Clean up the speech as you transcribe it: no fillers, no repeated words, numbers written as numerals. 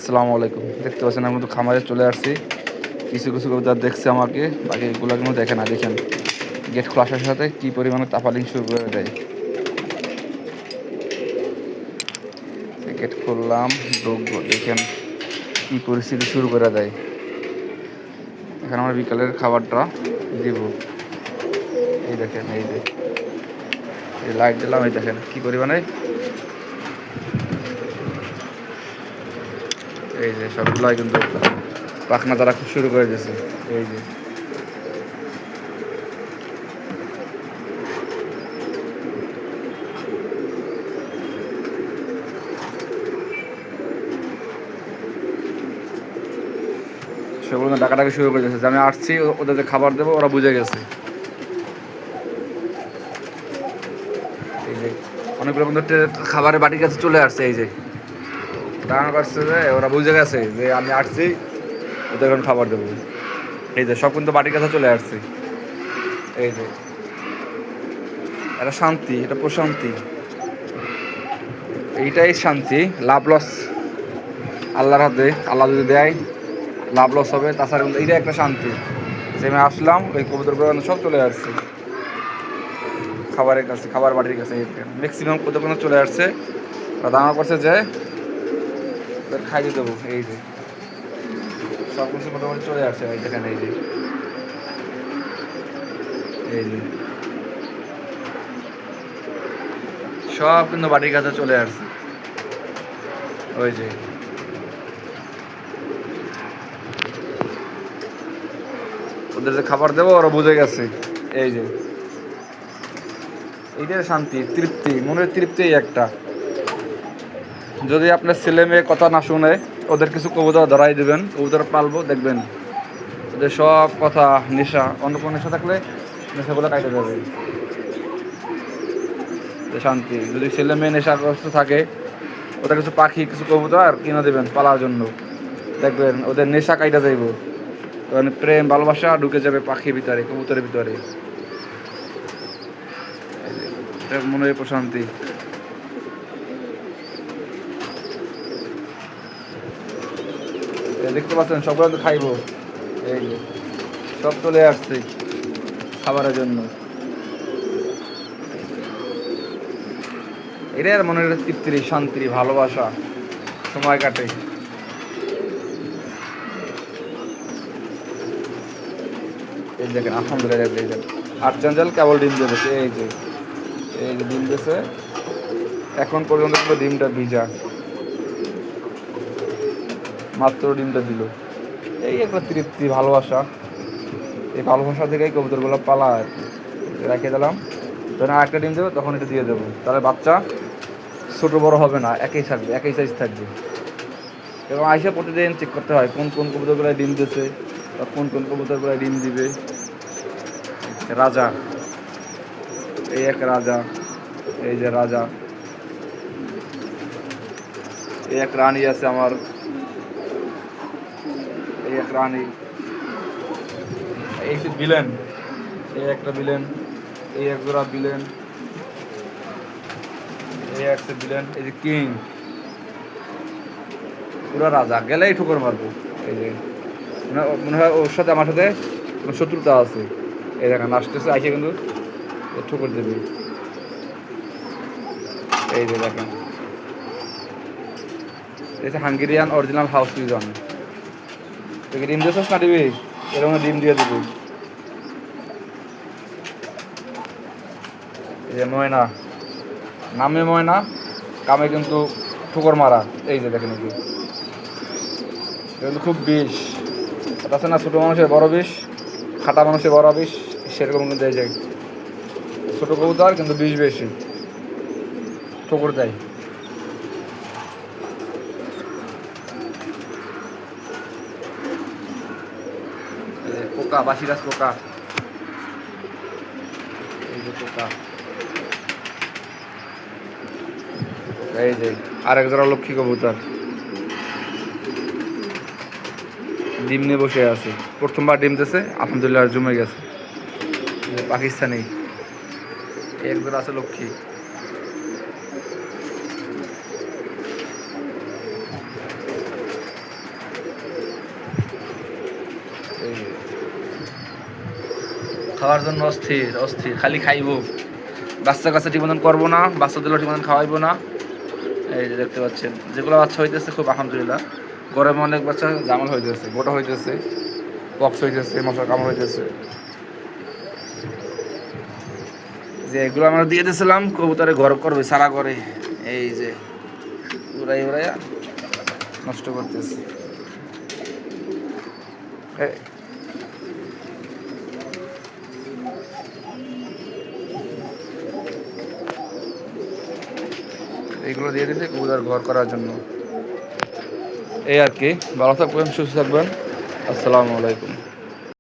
আসসালামু আলাইকুম। দেখতে পাচ্ছেন আমি কিন্তু খামারে চলে আসছি। কিছু কিছু কবুতর দেখছে আমাকে, বাকিগুলো কিন্তু দেখে না। দেখেন গেট খোলার সাথে সাথে কী পরিমাণে তাপালিং শুরু করে দেয়। গেট খুললাম, ঢুকবো, দেখেন কী পরিস্থিতি শুরু করে দেয়। এখানে আমরা বিকালের খাবারটা দিব। এই দেখেন, এই যে এই লাইট দিলাম, এই দেখেন কী পরিমাণে, এই যে সবগুলাই কিন্তু পাখনা তারা খুব শুরু করে দিয়েছে। এই যে সেগুলো ডাকাডাকি শুরু করে দিয়েছে যে আমি আসছি, ওদের যে খাবার দেবো ওরা বুঝে গেছে। এই যে অনেকগুলো কিন্তু খাবারের বাটির কাছে চলে আসছে। এই যে দাঁড়ানো করছে যে ওরা বুঝে গেছে যে আমি আসছি, ওদের এখন খাবার দেবো। এই যে সব কিন্তু বাটির কাছে চলে আসছে। এই যে এটা শান্তি, এটা প্রশান্তি, এইটাই শান্তি। লাভ লস আল্লাহর হাতে, আল্লাহ যদি দেয় লাভ লস হবে। তাছাড়া কিন্তু এইটা একটা শান্তি যে আমি আসলাম, ওই কবুতরগুলো সব চলে আসছে খাবারের কাছে, খাবার বাটির কাছে। ম্যাক্সিমাম কবুতরগুলো চলে আসছে। ওরা দাঁড়া করছে যে ওদের খাইয়ে দেবো। এই যে সব কিছু মোটামুটি চলে আসছে। এই দেখেন, এই যে এই যে সব কিন্তু বাটির কাছে চলে আসছে। ওই যে ওদের যে খাবার দেবো ওরা বুঝে গেছে। এই যে এইটাই শান্তি, তৃপ্তি, মনের তৃপ্তি একটা। যদি আপনার ছেলে মেয়ে কথা না শুনে ওদের কিছু কবুতর ধরাই দেবেন, কবুতর পালবো, দেখবেন ওদের সব কথা, নেশা, অন্য কোনো নেশা থাকলে নেশাগুলো কাটে যাবে। শান্তি। যদি ছেলে মেয়ে নেশাগ্রস্ত থাকে, ওদের কিছু পাখি, কিছু কবুতর কিনে দেবেন পালার জন্য, দেখবেন ওদের নেশা কাইটা যাইব। তখন প্রেম ভালোবাসা ঢুকে যাবে পাখির ভিতরে, কবুতরের ভিতরে। এটা মনের প্রশান্তি। দেখতে পাচ্ছেন সবগুলো তো খাইবো। এই যে সব চলে আসছে খাবারের জন্য। এটাই আর মনের তৃপ্তি, শান্তি, ভালোবাসা, সময় কাটে। এই দেখেন আলহামদুলিল্লাহ, দেখেন আর্চেঞ্জেল কেবল ডিম দিয়েছে। এই যে এই যে ডিম দিয়েছে, এখন পর্যন্ত পুরো ডিমটা ভিজা, মাত্র ডিমটা দিল। এই একটা তৃপ্তি, ভালোবাসা। এই ভালোবাসা থেকেই কবুতরগুলো পালা আর কি। রেখে দিলাম, যখন আরেকটা ডিম দেবো তখন এটা দিয়ে দেবো। তাহলে বাচ্চা ছোটো বড়ো হবে না, একই থাকবে, একই সাইজ থাকবে। এবং আইসা প্রতিদিন চেক করতে হয় কোন কোন কবুতরগুলো ডিম দিয়েছে বা কোন কোন কবুতরগুলো ডিম দিবে। রাজা, এই এক রাজা, এই যে রাজা, এই এক রানী আছে আমার, এই এক রানী, এই যে বিলেন, এই একটা বিলেন, এই এক জোড়া বিলেন, এই একটা বিলেন, এই যে কিং, পুরো রাজা। গেলেই ঠোকর মারবো। এই যে মনে হয় ওর সাথে আমার সাথে শত্রুতা আছে। এই দেখেন আসতেছে, আইসে কিন্তু ঠোকর দেবে। এই যে দেখেন, এই যে হাঙ্গেরিয়ান অরিজিনাল হাউস পিজন। তুই ডিম দিয়েছিস না দিবি? এরকম ডিম দিয়ে দিবি। এই যে ময়না, নামে ময়না, কামে কিন্তু ঠোকর মারা। এই যে দেখেন, এই কিন্তু খুব বিষ। এটা আছে না, ছোটো মানুষের বড় বিষ, খাটা মানুষের বড় বিষ, সেরকম কিন্তু এই যে ছোটো কবুতর কিন্তু বিষ বেশি, ঠোকর দেয়। পোকা, বাসিরাজ পোকা, এই যে পোকা। এই যে আরেক জোড়া লক্ষ্মী কবুতর ডিম নিয়ে বসে আছে। প্রথমবার ডিম দিয়েছে, আলহামদুলিল্লাহ জমে গেছে। পাকিস্তানি এক জোড়া আছে লক্ষ্মী। খাওয়ার জন্য অস্থির অস্থির, খালি খাইবো। বাচ্চা কাচ্চা ঠিক মতন করবো না, বাচ্চাদেরও ঠিক মতন খাওয়াইবো না। এই যে দেখতে পাচ্ছেন যেগুলো বাচ্চা হইতেছে খুব আলহামদুলিল্লাহ। গরমে অনেক বাচ্চা জামাল হইতেছে, গোটা হইতেছে, পক্স হইতেছে, মশার কামড় হইতেছে। যে এগুলো আমরা দিয়ে দিয়েছিলাম কবুতরে ঘর করবে সারা করে, এই যে উড়াই উড়াইয়া নষ্ট করতেছে। এইগুলো দিয়ে দিয়েছে কবুতর ঘর করার জন্য। এই আর কি, ভালো থাকবেন, সুস্থ থাকবেন, আসসালামু আলাইকুম।